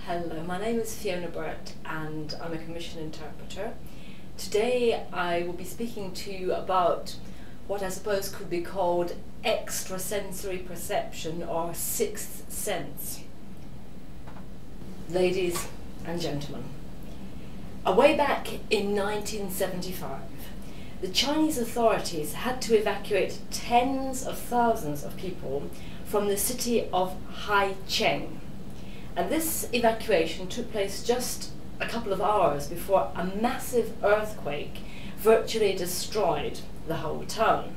Hello, my name is Fiona Burt and I'm a commission interpreter. Today I will be speaking to you about what I suppose could be called extrasensory perception or sixth sense. Ladies and gentlemen, way back in 1975, the Chinese authorities had to evacuate tens of thousands of people from the city of Haicheng. And this evacuation took place just a couple of hours before a massive earthquake virtually destroyed the whole town.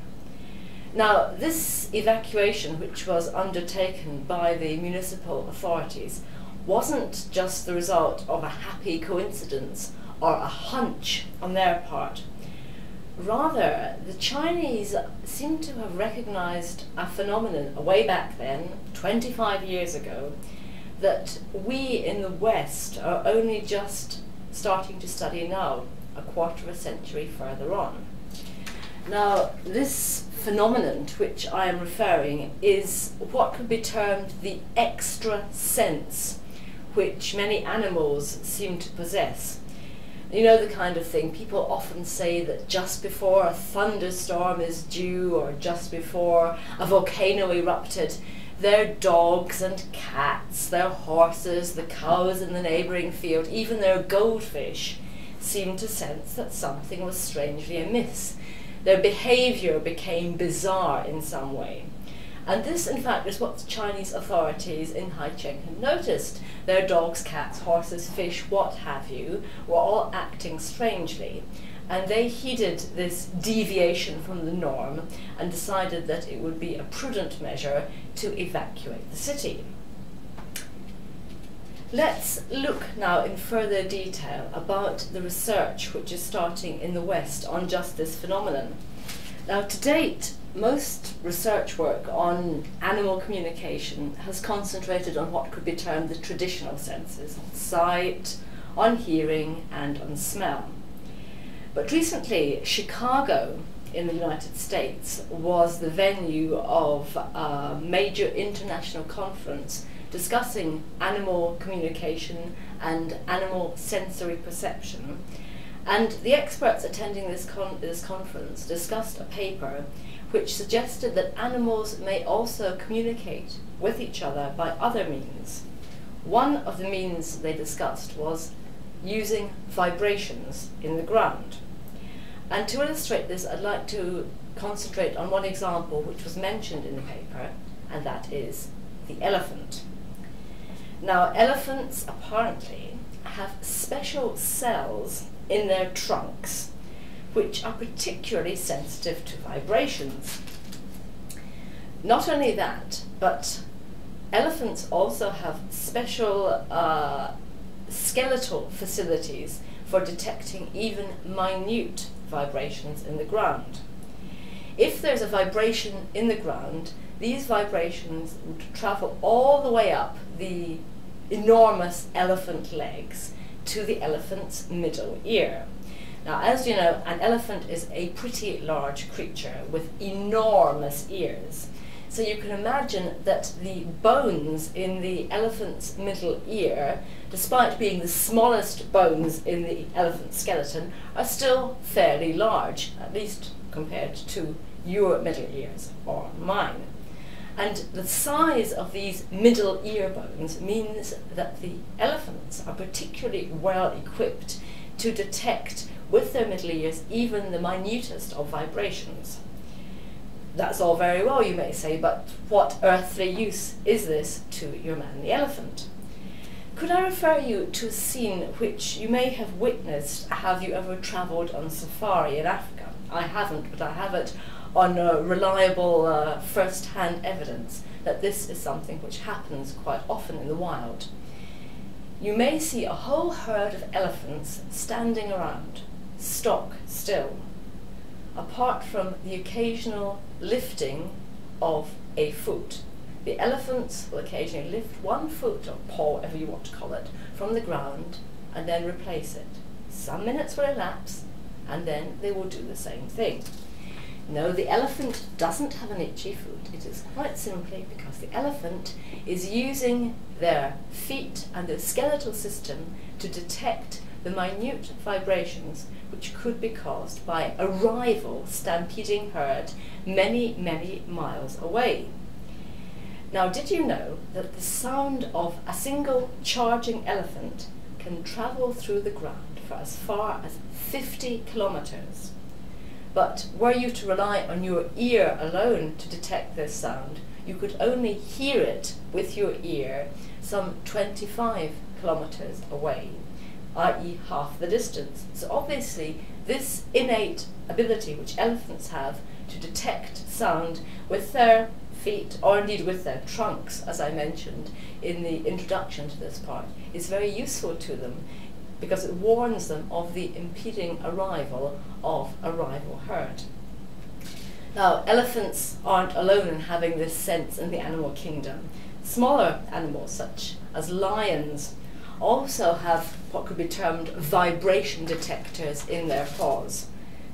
Now, this evacuation, which was undertaken by the municipal authorities, wasn't just the result of a happy coincidence or a hunch on their part. Rather, the Chinese seem to have recognized a phenomenon way back then, 25 years ago, that we in the West are only just starting to study now, a quarter of a century further on. Now, this phenomenon to which I am referring is what could be termed the extra sense, which many animals seem to possess. You know, the kind of thing people often say that just before a thunderstorm is due or just before a volcano erupted, their dogs and cats, their horses, the cows in the neighbouring field, even their goldfish, seemed to sense that something was strangely amiss. Their behaviour became bizarre in some way. And this, in fact, is what the Chinese authorities in Haicheng had noticed. Their dogs, cats, horses, fish, what have you, were all acting strangely. And they heeded this deviation from the norm and decided that it would be a prudent measure to evacuate the city. Let's look now in further detail about the research which is starting in the West on just this phenomenon. Now, to date, most research work on animal communication has concentrated on what could be termed the traditional senses, on sight, on hearing, and on smell. But recently, Chicago in the United States was the venue of a major international conference discussing animal communication and animal sensory perception. And the experts attending this conference discussed a paper which suggested that animals may also communicate with each other by other means. One of the means they discussed was using vibrations in the ground. And to illustrate this, I'd like to concentrate on one example which was mentioned in the paper, and that is the elephant. Now, elephants apparently have special cells in their trunks which are particularly sensitive to vibrations. Not only that, but elephants also have special skeletal facilities for detecting even minute vibrations in the ground. If there's a vibration in the ground, these vibrations would travel all the way up the enormous elephant legs to the elephant's middle ear. Now, as you know, an elephant is a pretty large creature with enormous ears. So you can imagine that the bones in the elephant's middle ear, despite being the smallest bones in the elephant skeleton, are still fairly large, at least compared to your middle ears or mine. And the size of these middle ear bones means that the elephants are particularly well equipped to detect with their middle ears even the minutest of vibrations. That's all very well, you may say, but what earthly use is this to your man the elephant? Could I refer you to a scene which you may have witnessed? Have you ever travelled on safari in Africa? I haven't, but I have it on reliable first-hand evidence that this is something which happens quite often in the wild. You may see a whole herd of elephants standing around, stock still, apart from the occasional lifting of a foot. The elephants will occasionally lift one foot, or paw, whatever you want to call it, from the ground and then replace it. Some minutes will elapse and then they will do the same thing. No, the elephant doesn't have an itchy foot. It is quite simply because the elephant is using their feet and their skeletal system to detect the minute vibrations which could be caused by a rival stampeding herd many, many miles away. Now, did you know that the sound of a single charging elephant can travel through the ground for as far as 50 kilometers? But were you to rely on your ear alone to detect this sound, you could only hear it with your ear some 25 kilometers away, i.e. half the distance. So obviously this innate ability which elephants have to detect sound with their feet, or indeed with their trunks, as I mentioned in the introduction to this part, is very useful to them because it warns them of the impeding arrival of a rival herd. Now, elephants aren't alone in having this sense in the animal kingdom. Smaller animals, such as lions, also have what could be termed vibration detectors in their paws.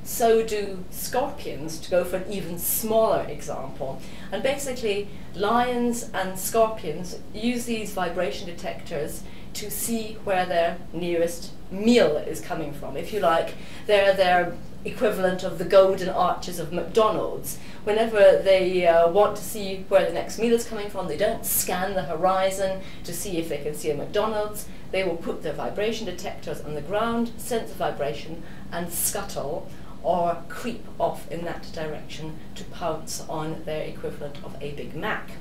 So do scorpions, to go for an even smaller example. And basically, lions and scorpions use these vibration detectors to see where their nearest meal is coming from. If you like, they're their equivalent of the golden arches of McDonald's. Whenever they want to see where the next meal is coming from, they don't scan the horizon to see if they can see a McDonald's. They will put their vibration detectors on the ground, sense the vibration, and scuttle or creep off in that direction to pounce on their equivalent of a Big Mac.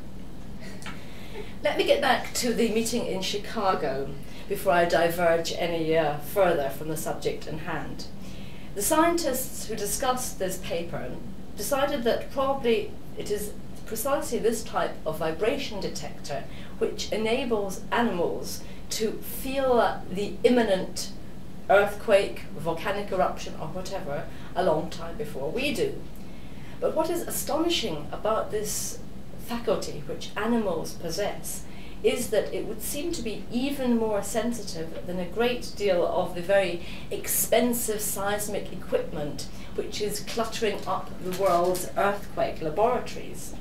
Let me get back to the meeting in Chicago before I diverge any further from the subject in hand. The scientists who discussed this paper decided that probably it is precisely this type of vibration detector which enables animals to feel the imminent earthquake, volcanic eruption, or whatever a long time before we do. But what is astonishing about this faculty which animals possess is that it would seem to be even more sensitive than a great deal of the very expensive seismic equipment which is cluttering up the world's earthquake laboratories.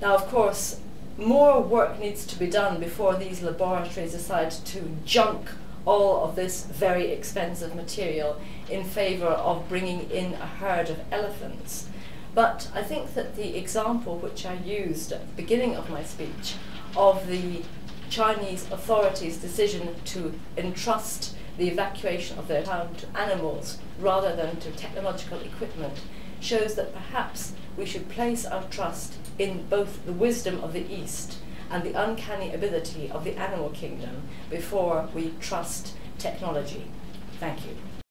Now, of course, more work needs to be done before these laboratories decide to junk all of this very expensive material in favor of bringing in a herd of elephants. But I think that the example which I used at the beginning of my speech of the Chinese authorities' decision to entrust the evacuation of their town to animals rather than to technological equipment shows that perhaps we should place our trust in both the wisdom of the East and the uncanny ability of the animal kingdom before we trust technology. Thank you.